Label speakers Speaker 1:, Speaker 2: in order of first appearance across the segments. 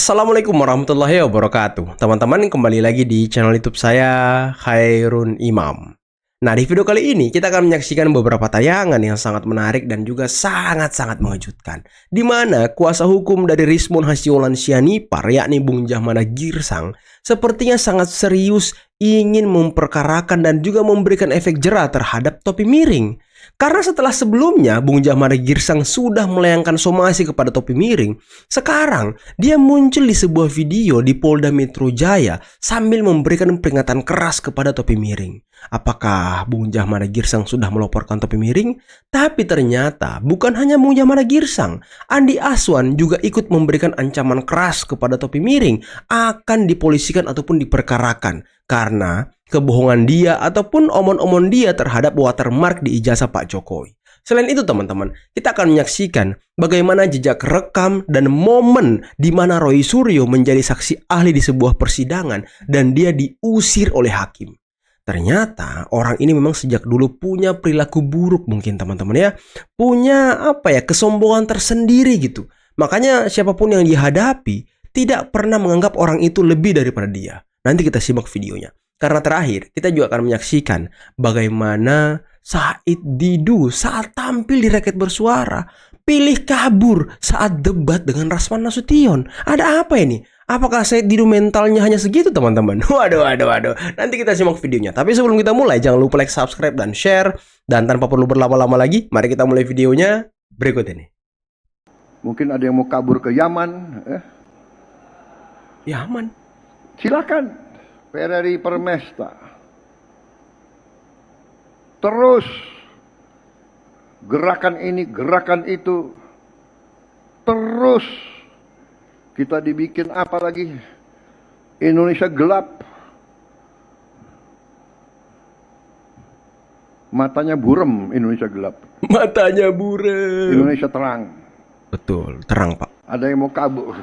Speaker 1: Assalamualaikum warahmatullahi wabarakatuh. Teman-teman, kembali lagi di channel YouTube saya, Khairun Imam. Nah, di video kali ini kita akan menyaksikan beberapa tayangan yang sangat menarik dan juga sangat-sangat mengejutkan. Di mana kuasa hukum dari Rismon Hasyiwolan Syianipar, yakni Bung Jahmana Girsang, sepertinya sangat serius ingin memperkarakan dan juga memberikan efek jera terhadap Topi Miring. Karena setelah sebelumnya Bung Jahmana Girsang sudah melayangkan somasi kepada Topi Miring, sekarang dia muncul di sebuah video di Polda Metro Jaya sambil memberikan peringatan keras kepada Topi Miring. Apakah Bung Jahmana Girsang sudah melaporkan Topi Miring? Tapi ternyata bukan hanya Bung Jahmana Girsang, Andi Aswan juga ikut memberikan ancaman keras kepada Topi Miring akan dipolisikan ataupun diperkarakan karena kebohongan dia ataupun omon-omon dia terhadap watermark di ijazah Pak Jokowi. Selain itu teman-teman, kita akan menyaksikan bagaimana jejak rekam dan momen di mana Roy Suryo menjadi saksi ahli di sebuah persidangan dan dia diusir oleh hakim. Ternyata orang ini memang sejak dulu punya perilaku buruk mungkin teman-teman ya. Punya kesombongan tersendiri gitu. Makanya siapapun yang dihadapi tidak pernah menganggap orang itu lebih daripada dia. Nanti kita simak videonya. Karena terakhir kita juga akan menyaksikan bagaimana Said Didu saat tampil di Rakyat Bersuara pilih kabur saat debat dengan Rasman Nasution. Ada apa ini? Apakah Said Didu mentalnya hanya segitu teman-teman? Waduh. Nanti kita simak videonya. Tapi sebelum kita mulai jangan lupa like, subscribe, dan share. Dan tanpa perlu berlama-lama lagi, mari kita mulai videonya berikut ini.
Speaker 2: Mungkin ada yang mau kabur ke Yaman.
Speaker 1: Yaman?
Speaker 2: Silakan. Ferrari Permesta. Terus gerakan ini, gerakan itu. Terus kita dibikin apa lagi? Indonesia gelap. Matanya burem, Indonesia gelap.
Speaker 1: Matanya buram.
Speaker 2: Indonesia terang.
Speaker 1: Betul, terang Pak.
Speaker 2: Ada yang mau kabur.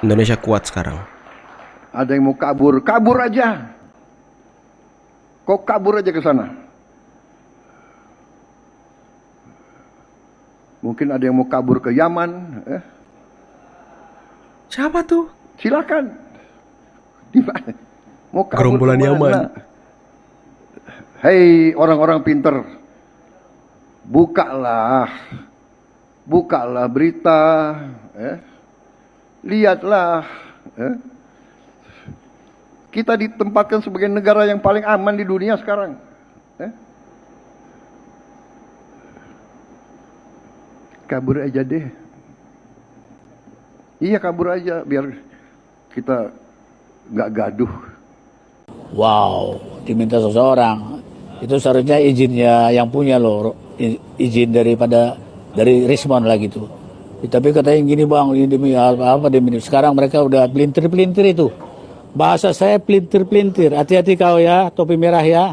Speaker 1: Indonesia kuat sekarang.
Speaker 2: Ada yang mau kabur, kabur aja. Kok kabur aja ke sana? Mungkin ada yang mau kabur ke Yaman.
Speaker 1: Siapa tuh?
Speaker 2: Silakan. Di mana? Mau kabur
Speaker 1: Gerombolan
Speaker 2: kemana?
Speaker 1: Yaman.
Speaker 2: Hei orang-orang pinter, bukalah berita, lihatlah. Kita ditempatkan sebagai negara yang paling aman di dunia sekarang. Kabur aja deh. Iya kabur aja biar kita nggak gaduh.
Speaker 3: Wow, diminta seseorang. Itu seharusnya izinnya yang punya loh, izin dari Rismon lah gitu. Tapi katanya gini bang, ini demi apa demi sekarang mereka udah pelintir-pelintir itu. Bahasa saya pelintir-pelintir. Hati-hati kau ya, topi merah ya.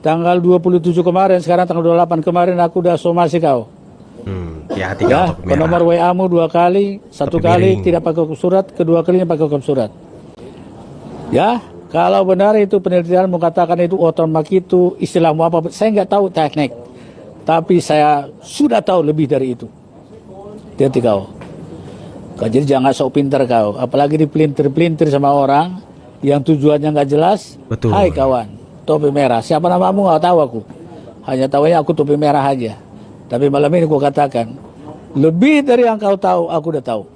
Speaker 3: Tanggal 27 kemarin, sekarang tanggal 28 kemarin aku udah somasi kau.
Speaker 1: Hati-hati
Speaker 3: Ya,
Speaker 1: topi
Speaker 3: ke
Speaker 1: merah.
Speaker 3: nomor WA-mu 2 kali, satu
Speaker 1: Topi
Speaker 3: kali
Speaker 1: miring.
Speaker 3: tidak pakai hukum surat, kedua kalinya pakai hukum surat. Ya, kalau benar itu penelitian mengatakan itu watermark itu istilahmu apa, saya nggak tahu teknik. Tapi saya sudah tahu lebih dari itu. Hati-hati kau. Jadi jangan sok pinter kau, apalagi dipelintir-pelintir sama orang yang tujuannya nggak jelas.
Speaker 1: Betul.
Speaker 3: Hai kawan, topi merah. Siapa namamu nggak tahu aku. Hanya tahunya aku topi merah aja. Tapi malam ini aku katakan, lebih dari yang kau tahu, aku udah tahu.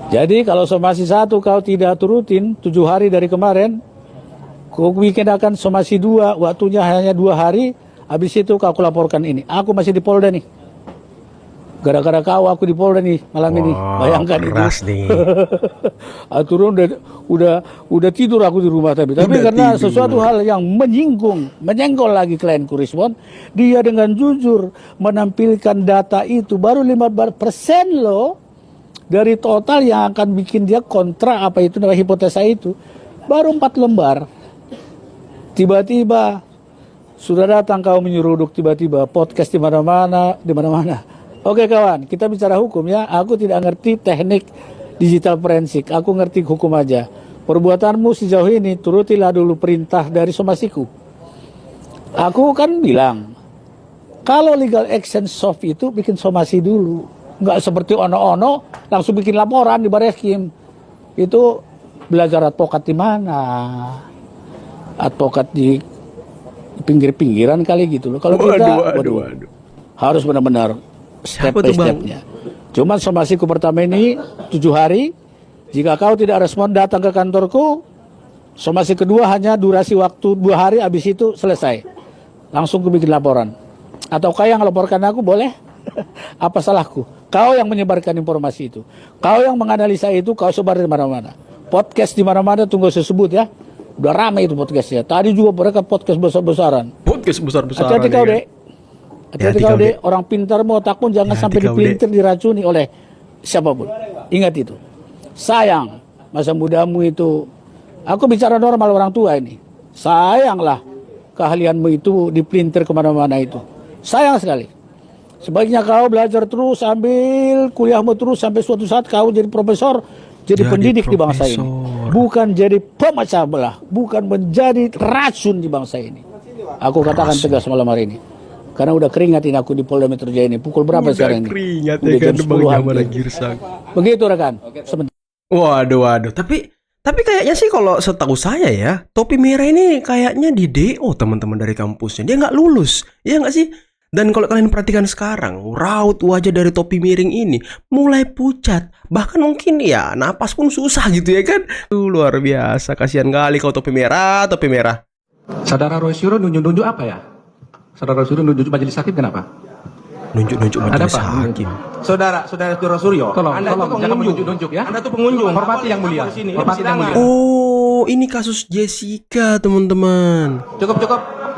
Speaker 3: Jadi kalau somasi 1 kau tidak turutin 7 hari dari kemarin, kau bikin akan somasi 2, waktunya hanya 2 hari. Habis itu kau laporkan ini. Aku masih di Polda nih. Gara-gara kau aku di Polda nih malam ini. Bayangkan
Speaker 1: keras
Speaker 3: itu.
Speaker 1: nih.
Speaker 3: Aturan udah tidur aku di rumah tapi karena
Speaker 1: tidur.
Speaker 3: sesuatu hal yang menyenggol lagi klienku Rismon, dia dengan jujur menampilkan data itu baru 15% loh dari total yang akan bikin dia kontra apa itu namanya hipotesa itu. Baru 4 lembar. Tiba-tiba sudah datang kau menyeruduk tiba-tiba podcast di mana-mana. Oke kawan, kita bicara hukum ya. Aku tidak ngerti teknik digital forensik. Aku ngerti hukum aja. Perbuatanmu sejauh ini turutilah dulu perintah dari somasiku. Aku kan bilang, kalau legal action soft itu bikin somasi dulu. Nggak seperti ono-ono langsung bikin laporan di Bareskrim. Itu belajar advokat di mana? Advokat di pinggir-pinggiran kali gitu loh. Kalau kita harus benar-benar step by stepnya. Cuma somasiku pertama ini 7 hari. Jika kau tidak respon datang ke kantorku, somasi kedua hanya durasi waktu 2 hari, habis itu selesai. Langsung ku bikin laporan. Atau kau yang laporkan aku boleh? Apa salahku? Kau yang menyebarkan informasi itu. Kau yang menganalisa itu, kau sebar di mana-mana. Podcast di mana-mana tunggu saya sebut ya. Udah ramai itu podcastnya. Tadi juga mereka podcast besar-besaran.
Speaker 1: Podcast besar-besaran.
Speaker 3: Hati-hati kau,
Speaker 1: ya.
Speaker 3: Dek. Hati-hati kau, Dek. Orang pintar mau takut jangan sampai dipelintir, diracuni oleh siapapun. Ingat itu. Sayang masa mudamu itu. Aku bicara normal orang tua ini. Sayanglah keahlianmu itu dipelintir kemana-mana itu. Sayang sekali. Sebaiknya kau belajar terus sambil kuliahmu terus sampai suatu saat kau jadi profesor, jadi pendidik di bangsa ini. Bukan jadi pemecah belah, bukan menjadi racun di bangsa ini. Aku katakan tegas malam hari ini. Karena udah keringatin aku di Polda Metro Jaya ini. Pukul berapa sekarang ini?
Speaker 1: Keringat
Speaker 3: Udah
Speaker 1: ya kan,
Speaker 3: jam 10-an. Begitu rekan.
Speaker 1: Waduh. Tapi kayaknya sih kalau setahu saya ya, topi merah ini kayaknya di DO teman-teman dari kampusnya. Dia nggak lulus, ya nggak sih? Dan kalau kalian perhatikan sekarang, raut wajah dari topi miring ini mulai pucat. Bahkan mungkin ya napas pun susah gitu ya kan. Luar biasa, kasihan kali kau topi merah.
Speaker 4: Saudara Roy Suryo nunjuk-nunjuk apa ya? Saudara Roy Suryo nunjuk majelis hakim kenapa?
Speaker 1: Nunjuk-nunjuk majelis hakim.
Speaker 4: Saudara Suryo, tolong, jangan menunjuk-nunjuk ya. Anda tuh pengunjung, hormati yang mulia. Hormati yang mulia.
Speaker 1: Oh, ini kasus Jessica, teman-teman.
Speaker 4: Cukup,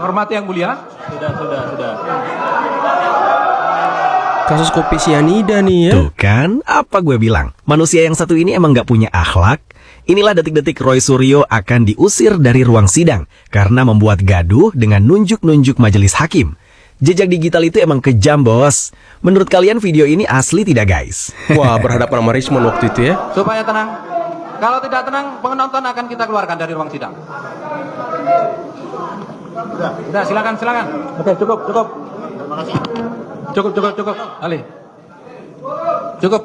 Speaker 4: hormati yang mulia. Sudah.
Speaker 1: Kasus kopi sianida nih ya.
Speaker 5: Tuh kan, apa gue bilang? Manusia yang satu ini emang gak punya akhlak. Inilah detik-detik Roy Suryo akan diusir dari ruang sidang karena membuat gaduh dengan nunjuk-nunjuk majelis hakim. Jejak digital itu emang kejam, bos. Menurut kalian video ini asli tidak, guys?
Speaker 1: Wah, berhadapan sama Rismon waktu itu ya.
Speaker 4: Supaya tenang. Kalau tidak tenang, penonton akan kita keluarkan dari ruang sidang. Sudah, silakan. Oke, cukup. Terima kasih. Cukup. Ali. Cukup.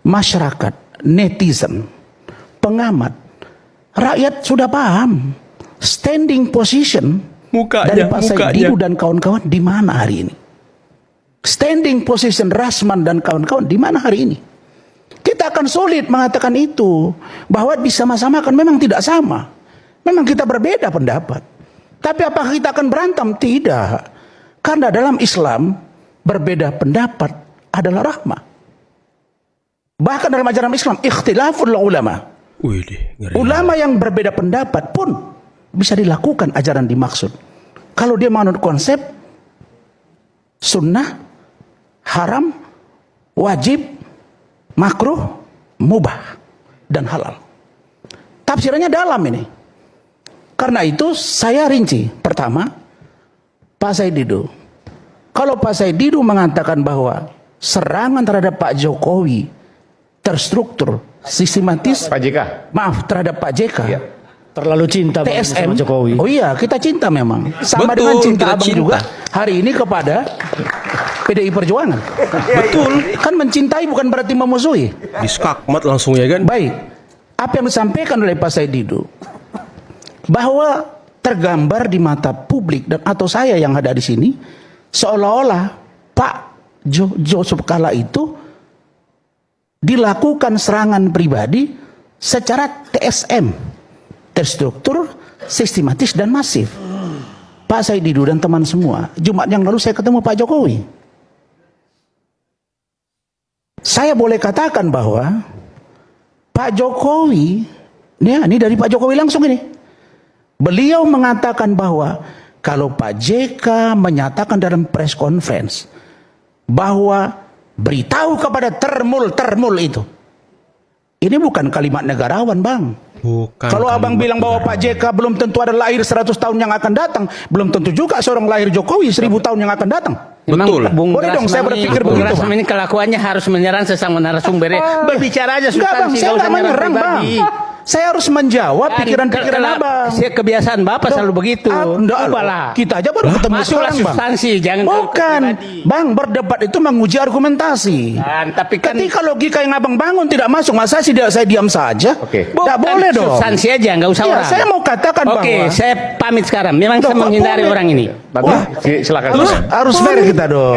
Speaker 6: Masyarakat, netizen, pengamat, rakyat sudah paham standing position dari Pak Saididu dan kawan-kawan di mana hari ini. Standing position Rasman dan kawan-kawan di mana hari ini. Kita akan sulit mengatakan itu, bahwa disama-samakan memang tidak sama. Memang kita berbeda pendapat. Tapi apakah kita akan berantem? Tidak. Karena dalam Islam berbeda pendapat adalah rahmah. Bahkan dalam ajaran Islam ikhtilaful ulama. Ulama yang berbeda pendapat pun bisa dilakukan ajaran dimaksud. Kalau dia menganut konsep sunnah, haram, wajib, makruh, mubah, dan halal. Tafsirannya dalam ini. Karena itu saya rinci. Pertama, Pak Saididu. Kalau Pak Saididu mengatakan bahwa serangan terhadap Pak Jokowi terstruktur, sistematis.
Speaker 7: Pak JK.
Speaker 6: Maaf, terhadap Pak JK.
Speaker 7: Iya.
Speaker 8: Terlalu cinta
Speaker 6: TSM
Speaker 8: sama Jokowi.
Speaker 6: Oh iya, kita cinta memang. Sama dengan cinta abang juga hari ini kepada PDI Perjuangan.
Speaker 1: Betul.
Speaker 6: Kan mencintai bukan berarti memusuhi.
Speaker 1: Diskakmat langsung ya kan.
Speaker 6: Baik. Apa yang disampaikan oleh Pak Saididu bahwa tergambar di mata publik dan atau saya yang ada di sini seolah-olah Pak Joseph Kalla itu dilakukan serangan pribadi secara TSM, terstruktur, sistematis dan masif. Pak Saididu dan teman semua, Jumat yang lalu saya ketemu Pak Jokowi. Saya boleh katakan bahwa Pak Jokowi, ini dari Pak Jokowi langsung ini. Beliau mengatakan bahwa kalau Pak JK menyatakan dalam press conference bahwa beritahu kepada termul itu. Ini bukan kalimat negarawan, Bang.
Speaker 1: Bukan.
Speaker 6: Kalau abang bilang bahwa Pak JK belum tentu ada lahir 100 tahun yang akan datang, belum tentu juga seorang lahir Jokowi 1000 tahun yang akan datang.
Speaker 1: Betul.
Speaker 6: Boleh dong saya berpikir
Speaker 8: Bung
Speaker 6: begitu.
Speaker 8: Rasman ini kelakuannya harus menyerang sesama narasumber. Berbicara aja
Speaker 6: Enggak, Bang,
Speaker 8: substansi,
Speaker 6: saya
Speaker 8: nggak usah
Speaker 6: enggak menyerang, Bang.
Speaker 8: pribadi.
Speaker 6: Saya harus menjawab pikiran-pikiran abang.
Speaker 7: Kebiasaan Bapak selalu begitu.
Speaker 6: Enggak,
Speaker 7: Ubahlah.
Speaker 6: kita aja baru ketemu
Speaker 7: Masuklah
Speaker 6: sekarang, Bang.
Speaker 7: substansi, jangan
Speaker 6: Bukan, Bang, berdebat itu menguji argumentasi.
Speaker 7: tapi kan
Speaker 6: Ketika logika yang abang bangun tidak masuk, masa saya diam saja?
Speaker 7: Oke.
Speaker 6: Tidak boleh dong.
Speaker 7: Substansi aja, nggak usah
Speaker 6: Iya,
Speaker 7: orang.
Speaker 6: saya mau katakan
Speaker 7: Oke,
Speaker 6: bahwa
Speaker 7: saya pamit sekarang. Memang
Speaker 6: Loh,
Speaker 7: saya
Speaker 6: kok
Speaker 7: menghindari
Speaker 6: boleh?
Speaker 7: orang ini.
Speaker 6: Wah,
Speaker 4: Silakan.
Speaker 6: harus fair kita dong.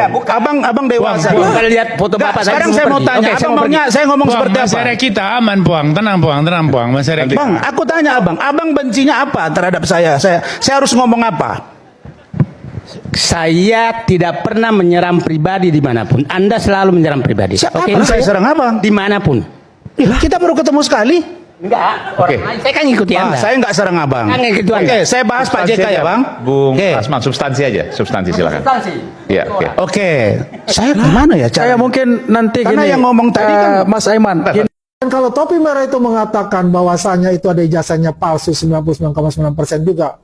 Speaker 6: Abang dewasa.
Speaker 7: Buang,
Speaker 6: dong.
Speaker 7: kalau lihat foto
Speaker 6: Enggak,
Speaker 7: Bapak tadi
Speaker 6: sekarang
Speaker 7: mau
Speaker 6: saya mau
Speaker 7: pergi.
Speaker 6: tanya,
Speaker 7: Oke, saya
Speaker 6: abang
Speaker 7: mau
Speaker 6: maunya
Speaker 7: pergi.
Speaker 6: saya ngomong seperti apa?
Speaker 8: Masyarakat kita aman, Puang. Tenang, Puang. Masyarakat kita.
Speaker 6: Bang, aku tanya abang bencinya apa terhadap saya? Saya harus ngomong apa?
Speaker 7: Saya tidak pernah menyerang pribadi dimanapun. Anda selalu menyerang pribadi.
Speaker 6: Siapa
Speaker 7: Oke?
Speaker 6: saya serang abang?
Speaker 7: Dimanapun.
Speaker 6: Kita baru ketemu sekali.
Speaker 7: Enggak. Orang lain. Saya kan ngikuti Anda.
Speaker 6: Saya nggak serang abang.
Speaker 7: Kan ngikuti Anda.
Speaker 6: Oke, saya bahas Pak JK ya, Bang.
Speaker 9: Bung
Speaker 6: Oke.
Speaker 9: Asman, substansi aja, substansi silakan.
Speaker 7: Substansi.
Speaker 9: Iya, oke.
Speaker 6: Oke, saya gimana ya cara?
Speaker 10: Saya mungkin nanti
Speaker 6: Karena
Speaker 10: gini,
Speaker 6: yang ngomong tadi kan
Speaker 10: Mas Aiman, gini,
Speaker 11: Dan kalau topi merah itu mengatakan bahwasanya itu ada ijazahnya palsu 99,9% juga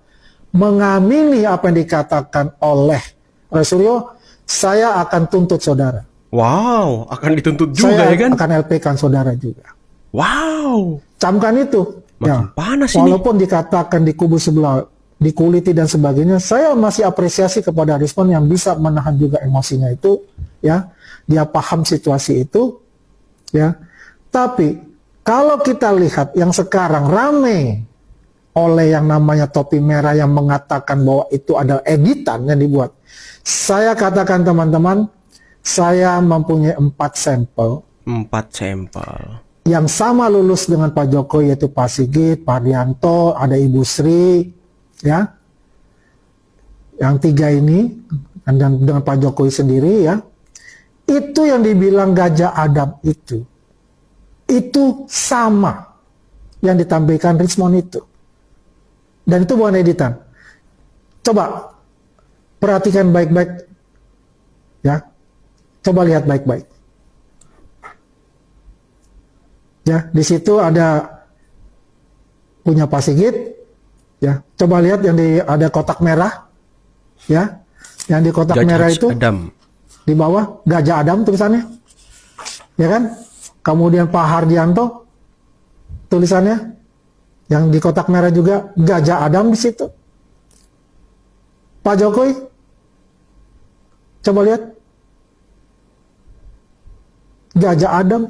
Speaker 11: mengamini apa yang dikatakan oleh Roy Suryo, saya akan tuntut saudara.
Speaker 1: Wow, akan dituntut juga
Speaker 11: Saya
Speaker 1: ya kan?
Speaker 11: akan LP-kan saudara juga.
Speaker 1: Wow.
Speaker 11: Camkan itu.
Speaker 1: Makin panas ini.
Speaker 11: Walaupun dikatakan di kubu sebelah dikuliti dan sebagainya, saya masih apresiasi kepada Rizwan yang bisa menahan juga emosinya itu, ya. Dia paham situasi itu, ya. Tapi kalau kita lihat yang sekarang rame oleh yang namanya topi merah yang mengatakan bahwa itu adalah editan yang dibuat. Saya katakan teman-teman, saya mempunyai 4 sampel
Speaker 1: 4 sampel.
Speaker 11: yang sama lulus dengan Pak Jokowi, yaitu Pak Sigit, Pak Hardianto, ada Ibu Sri, ya. Yang 3 ini dan dengan Pak Jokowi sendiri, ya. Itu yang dibilang gajah Adam itu sama yang ditampilkan Rizwan itu. Dan itu bukan editan. Coba perhatikan baik-baik, ya. Coba lihat baik-baik. Ya, di situ ada punya Pak Sigit, ya. Coba lihat yang ada kotak merah, ya. Yang di kotak
Speaker 1: Gajah
Speaker 11: merah itu
Speaker 1: Adam.
Speaker 11: di bawah Gajah Adam tulisannya, ya kan? Kemudian Pak Hardianto tulisannya, yang di kotak merah juga Gajah Adam di situ. Pak Jokowi, coba lihat Gajah Adam.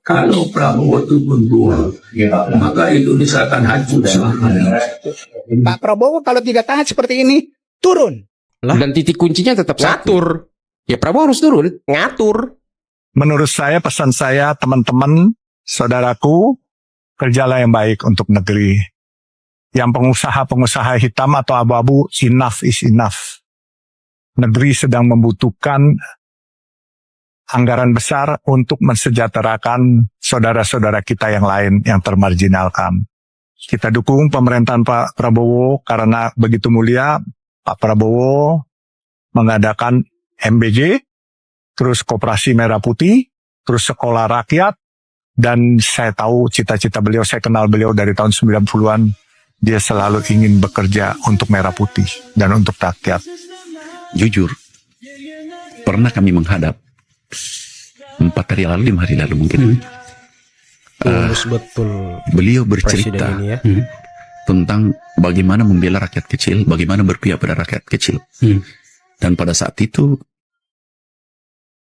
Speaker 12: Kalau Prabowo itu menjual, maka Indonesia akan hancur selamanya.
Speaker 6: Pak Prabowo kalau tidak tahan seperti ini, turun.
Speaker 4: Dan titik kuncinya tetap satu.
Speaker 1: Ngatur.
Speaker 4: Ya Prabowo harus turun.
Speaker 1: Ngatur.
Speaker 8: menurut saya, pesan saya, teman-teman, saudaraku, kerjalah yang baik untuk negeri. Yang pengusaha-pengusaha hitam atau abu-abu, enough is enough. Negeri sedang membutuhkan anggaran besar untuk mensejahterakan saudara-saudara kita yang lain yang termarginalkan. Kita dukung pemerintahan Pak Prabowo karena begitu mulia Pak Prabowo mengadakan MBJ, terus Koperasi Merah Putih, terus Sekolah Rakyat, dan saya tahu cita-cita beliau, saya kenal beliau dari tahun 90-an, dia selalu ingin bekerja untuk Merah Putih dan untuk rakyat.
Speaker 12: Jujur, pernah kami menghadap 4 hari lalu, 5 hari lalu mungkin.
Speaker 1: Tulus betul.
Speaker 12: Beliau bercerita
Speaker 1: Presiden ini ya.
Speaker 12: tentang bagaimana membela rakyat kecil, bagaimana berpihak pada rakyat kecil. Dan pada saat itu,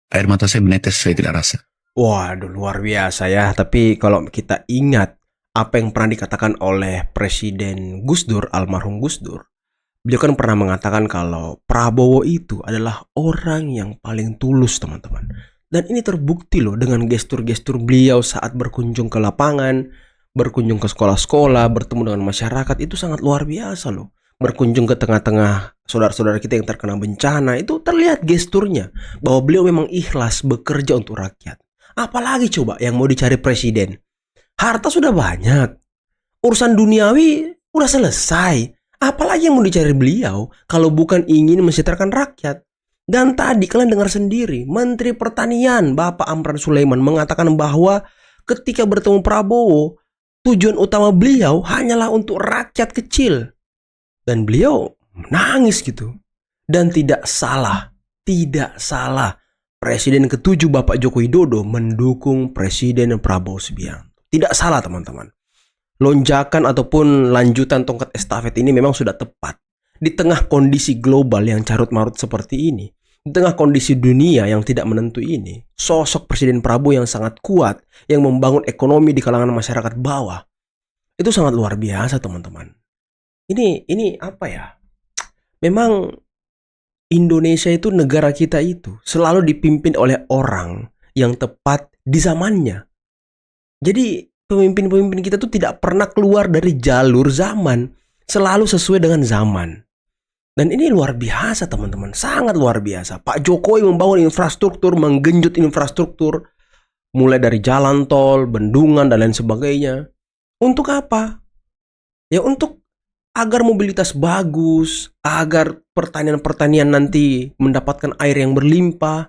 Speaker 12: air mata saya menetes, saya tidak rasa.
Speaker 1: Waduh, luar biasa ya. Tapi kalau kita ingat apa yang pernah dikatakan oleh Presiden Gus Dur, almarhum Gus Dur, beliau kan pernah mengatakan kalau Prabowo itu adalah orang yang paling tulus, teman-teman. Dan ini terbukti loh dengan gestur-gestur beliau saat berkunjung ke lapangan, berkunjung ke sekolah-sekolah, bertemu dengan masyarakat, itu sangat luar biasa loh. Berkunjung ke tengah-tengah saudara-saudara kita yang terkena bencana, itu terlihat gesturnya bahwa beliau memang ikhlas bekerja untuk rakyat. Apalagi coba yang mau dicari presiden? Harta sudah banyak, urusan duniawi udah selesai. Apalagi yang mau dicari beliau kalau bukan ingin mensejahterakan rakyat? Dan tadi kalian dengar sendiri, Menteri Pertanian Bapak Amran Sulaiman mengatakan bahwa ketika bertemu Prabowo, tujuan utama beliau hanyalah untuk rakyat kecil. Dan beliau menangis gitu. Dan tidak salah, Presiden ke-7 Bapak Joko Widodo mendukung Presiden Prabowo Subianto. Tidak salah, teman-teman. lonjakan ataupun lanjutan tongkat estafet ini memang sudah tepat. Di tengah kondisi global yang carut-marut seperti ini, di tengah kondisi dunia yang tidak menentu ini, sosok Presiden Prabowo yang sangat kuat, yang membangun ekonomi di kalangan masyarakat bawah, itu sangat luar biasa, teman-teman. Ini apa ya? Memang Indonesia itu, negara kita itu selalu dipimpin oleh orang yang tepat di zamannya. Jadi pemimpin-pemimpin kita tuh tidak pernah keluar dari jalur zaman, selalu sesuai dengan zaman. Dan ini luar biasa, teman-teman, sangat luar biasa. Pak Jokowi membangun infrastruktur, menggenjot infrastruktur, mulai dari jalan tol, bendungan, dan lain sebagainya. Untuk apa? Ya untuk agar mobilitas bagus, agar pertanian-pertanian nanti mendapatkan air yang berlimpah.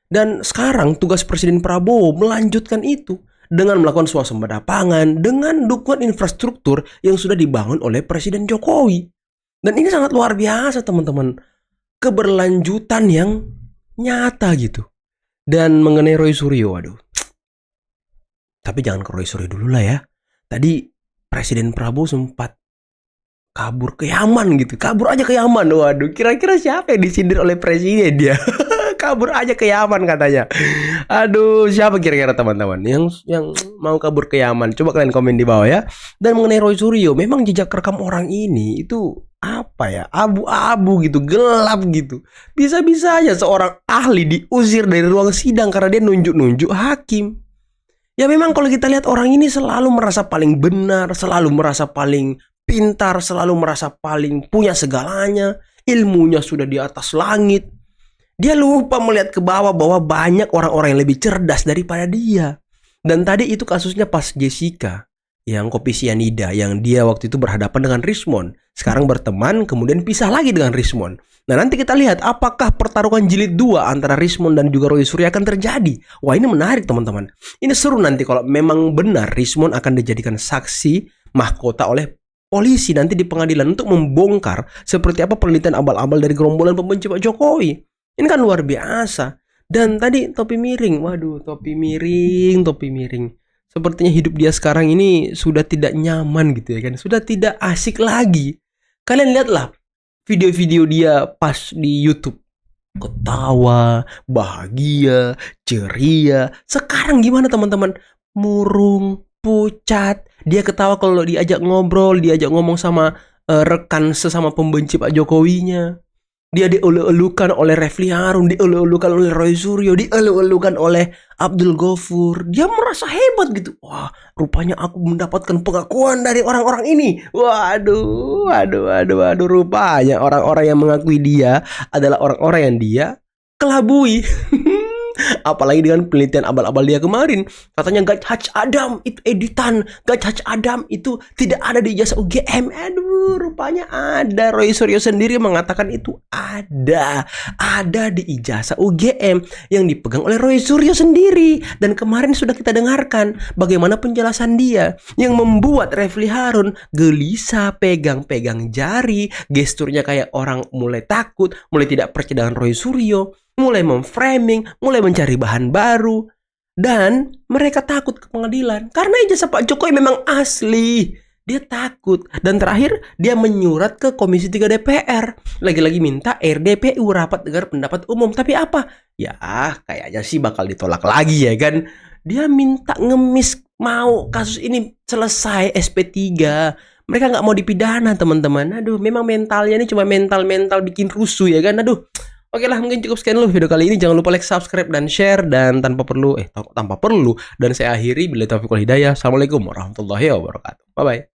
Speaker 1: Dan sekarang tugas Presiden Prabowo melanjutkan itu dengan melakukan swasembada pangan, dengan dukungan infrastruktur yang sudah dibangun oleh Presiden Jokowi. Dan ini sangat luar biasa, teman-teman. Keberlanjutan yang nyata gitu. Dan mengenai Roy Suryo, waduh. Tapi jangan ke Roy Suryo dulu lah ya. Tadi Presiden Prabowo sempat kabur ke Yaman gitu. Kabur aja ke Yaman. Waduh, kira-kira siapa yang disindir oleh presiden dia? Kabur aja ke Yaman katanya. Aduh, siapa kira-kira teman-teman yang mau kabur ke Yaman? Coba kalian komen di bawah ya. Dan mengenai Roy Suryo, memang jejak rekam orang ini itu apa ya? Abu-abu gitu, gelap gitu. Bisa-bisa aja seorang ahli diusir dari ruang sidang karena dia nunjuk-nunjuk hakim. Ya memang kalau kita lihat orang ini selalu merasa paling benar, selalu merasa paling pintar, selalu merasa paling punya segalanya, ilmunya sudah di atas langit. Dia lupa melihat ke bawah bahwa banyak orang-orang yang lebih cerdas daripada dia. Dan tadi itu kasusnya pas Jessica yang kopi sianida, yang dia waktu itu berhadapan dengan Rismond. Sekarang berteman, kemudian pisah lagi dengan Rismond. Nah nanti kita lihat apakah pertarungan jilid 2 antara Rismond dan juga Roy Suryo akan terjadi. Wah ini menarik, teman-teman. Ini seru nanti kalau memang benar Rismond akan dijadikan saksi mahkota oleh polisi nanti di pengadilan untuk membongkar seperti apa penelitian abal-abal dari gerombolan pembenci Pak Jokowi. Ini kan luar biasa. Dan tadi topi miring, waduh, topi miring. Sepertinya hidup dia sekarang ini sudah tidak nyaman gitu ya kan, sudah tidak asik lagi. Kalian lihatlah video-video dia pas di YouTube, ketawa, bahagia, ceria. Sekarang gimana teman-teman? Murung, pucat. Dia ketawa kalau diajak ngobrol, diajak ngomong sama rekan sesama pembenci Pak Jokowinya. Dia dielu-elukan oleh Refli Harun, dielu-elukan oleh Roy Suryo, dielu-elukan oleh Abdul Gofur. Dia merasa hebat gitu. Wah, rupanya aku mendapatkan pengakuan dari orang-orang ini. Waduh. Rupanya orang-orang yang mengakui dia adalah orang-orang yang dia kelabui. Apalagi dengan penelitian abal-abal dia kemarin. Katanya Gaj Haj Adam itu editan, Gaj Haj Adam itu tidak ada di ijazah UGM. Aduh, rupanya ada. Roy Suryo sendiri mengatakan itu ada di ijazah UGM yang dipegang oleh Roy Suryo sendiri. Dan kemarin sudah kita dengarkan bagaimana penjelasan dia yang membuat Refli Harun gelisah, pegang-pegang jari, gesturnya kayak orang mulai takut, mulai tidak percaya dengan Roy Suryo, mulai memframing, mulai mencari bahan baru. Dan mereka takut ke pengadilan karena ijazah Pak Jokowi memang asli. Dia takut. Dan terakhir dia menyurat ke Komisi 3 DPR. Lagi-lagi minta RDPU, rapat dengar pendapat umum. Tapi apa? Ya kayaknya sih bakal ditolak lagi ya kan. Dia minta ngemis, mau kasus ini selesai SP3. Mereka nggak mau dipidana teman-teman. Aduh, memang mentalnya ini cuma mental bikin rusuh ya kan. Aduh. Oke lah, mungkin cukup sekian dulu video kali ini. Jangan lupa like, subscribe, dan share. Dan tanpa perlu, dan saya akhiri. Bila taufiq wal hidayah. Assalamualaikum warahmatullahi wabarakatuh. Bye-bye.